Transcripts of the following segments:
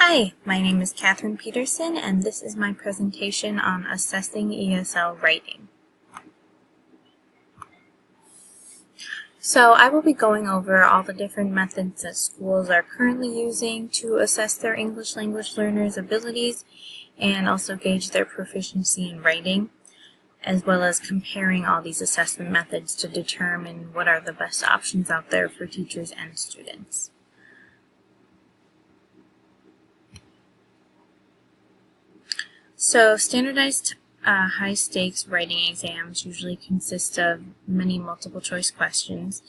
Hi, my name is Catherine Peterson, and this is my presentation on assessing ESL writing. So I will be going over all the different methods that schools are currently using to assess their English language learners' abilities and also gauge their proficiency in writing, as well as comparing all these assessment methods to determine what are the best options out there for teachers and students. So standardized high-stakes writing exams usually consist of many multiple-choice questions.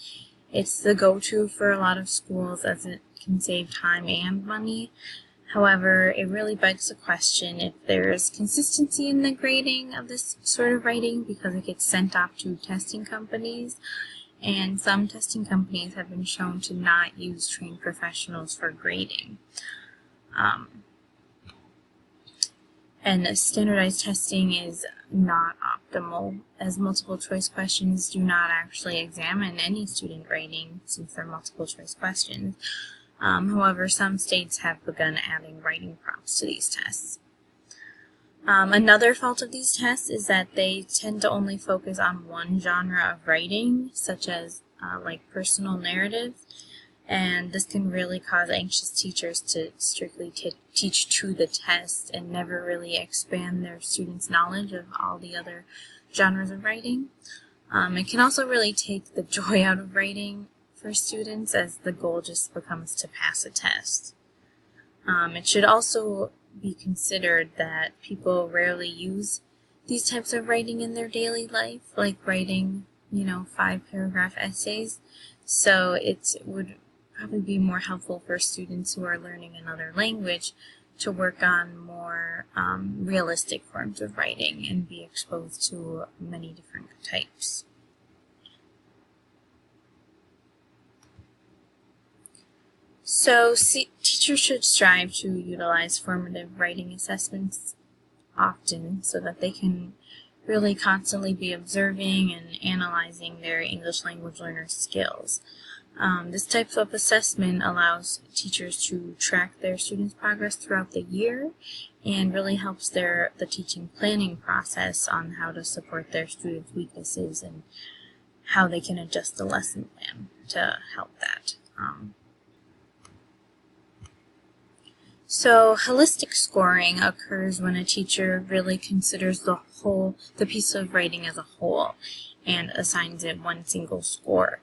It's the go-to for a lot of schools as it can save time and money. However, it really begs the question if there is consistency in the grading of this sort of writing because it gets sent off to testing companies, and some testing companies have been shown to not use trained professionals for grading. And standardized testing is not optimal, as multiple choice questions do not actually examine any student writing since they're multiple choice questions. However, some states have begun adding writing prompts to these tests. Another fault of these tests is that they tend to only focus on one genre of writing, such as like personal narratives, and this can really cause anxious teachers to strictly teach to the test and never really expand their students' knowledge of all the other genres of writing. It can also really take the joy out of writing for students, as the goal just becomes to pass a test. It should also be considered that people rarely use these types of writing in their daily life, like writing, 5-paragraph essays. So it would probably be more helpful for students who are learning another language to work on more realistic forms of writing and be exposed to many different types. So teachers should strive to utilize formative writing assessments often so that they can really constantly be observing and analyzing their English language learners' skills. This type of assessment allows teachers to track their students' progress throughout the year and really helps the teaching planning process on how to support their students' weaknesses and how they can adjust the lesson plan to help that. So holistic scoring occurs when a teacher really considers the piece of writing as a whole and assigns it one single score,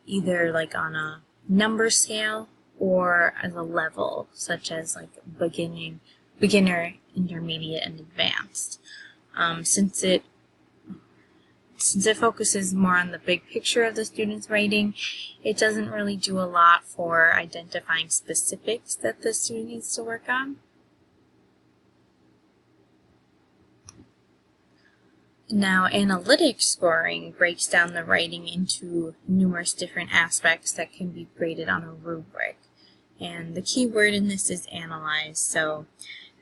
either like on a number scale or as a level, such as like beginner, intermediate, and advanced. Since it focuses more on the big picture of the student's writing, it doesn't really do a lot for identifying specifics that the student needs to work on. Now, analytic scoring breaks down the writing into numerous different aspects that can be graded on a rubric. And the key word in this is analyze. So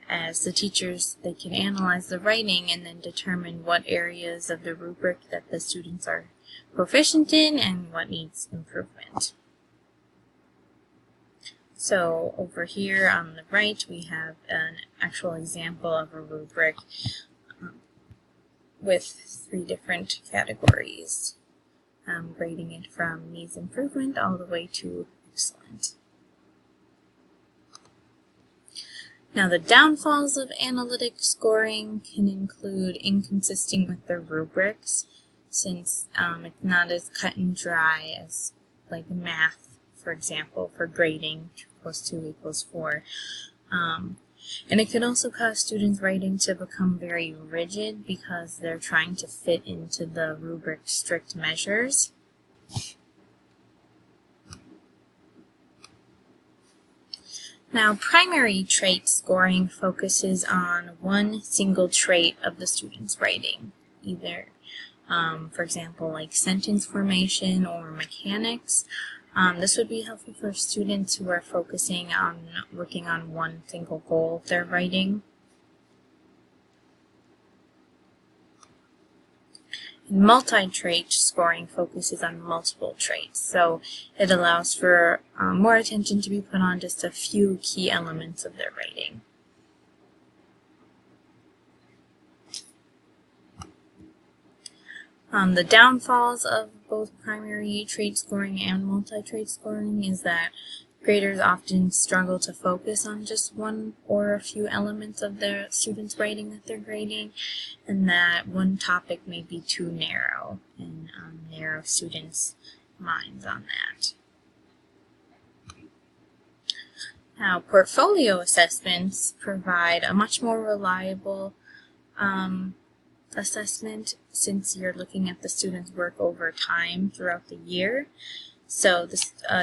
as the teachers, they can analyze the writing and then determine what areas of the rubric that the students are proficient in and what needs improvement. So over here on the right, we have an actual example of a rubric with 3 different categories, grading it from needs improvement all the way to excellent. Now, the downfalls of analytic scoring can include inconsistent with the rubrics, since it's not as cut and dry as like math, for example, for grading 2 + 2 = 4. And it can also cause students' writing to become very rigid because they're trying to fit into the rubric's strict measures. Now, primary trait scoring focuses on one single trait of the student's writing, either, for example, like sentence formation or mechanics. This would be helpful for students who are focusing on working on one single goal of their writing. Multi-trait scoring focuses on multiple traits, so it allows for more attention to be put on just a few key elements of their writing. The downfalls of both primary trait scoring and multi-trait scoring is that graders often struggle to focus on just one or a few elements of their students' writing that they're grading, and that one topic may be too narrow and narrow students' minds on that. Now, portfolio assessments provide a much more reliable assessment since you're looking at the student's work over time throughout the year. So the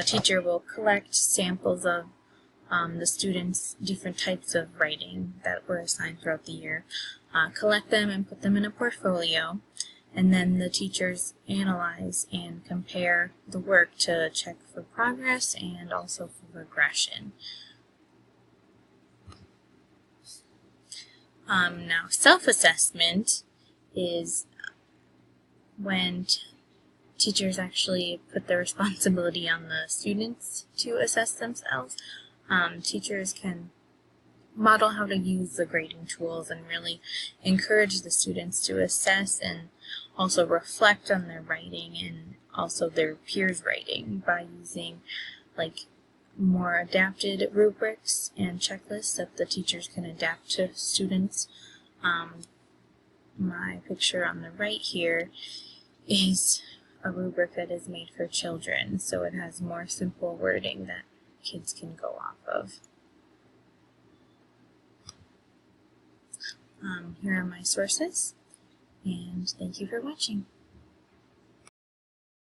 teacher will collect samples of the students' different types of writing that were assigned throughout the year, collect them and put them in a portfolio, and then the teachers analyze and compare the work to check for progress and also for regression. Now, self-assessment is when teachers actually put the responsibility on the students to assess themselves. Teachers can model how to use the grading tools and really encourage the students to assess and also reflect on their writing and also their peers' writing by using more adapted rubrics and checklists that the teachers can adapt to students. My picture on the right here is a rubric that is made for children, so it has more simple wording that kids can go off of. Here are my sources, and thank you for watching.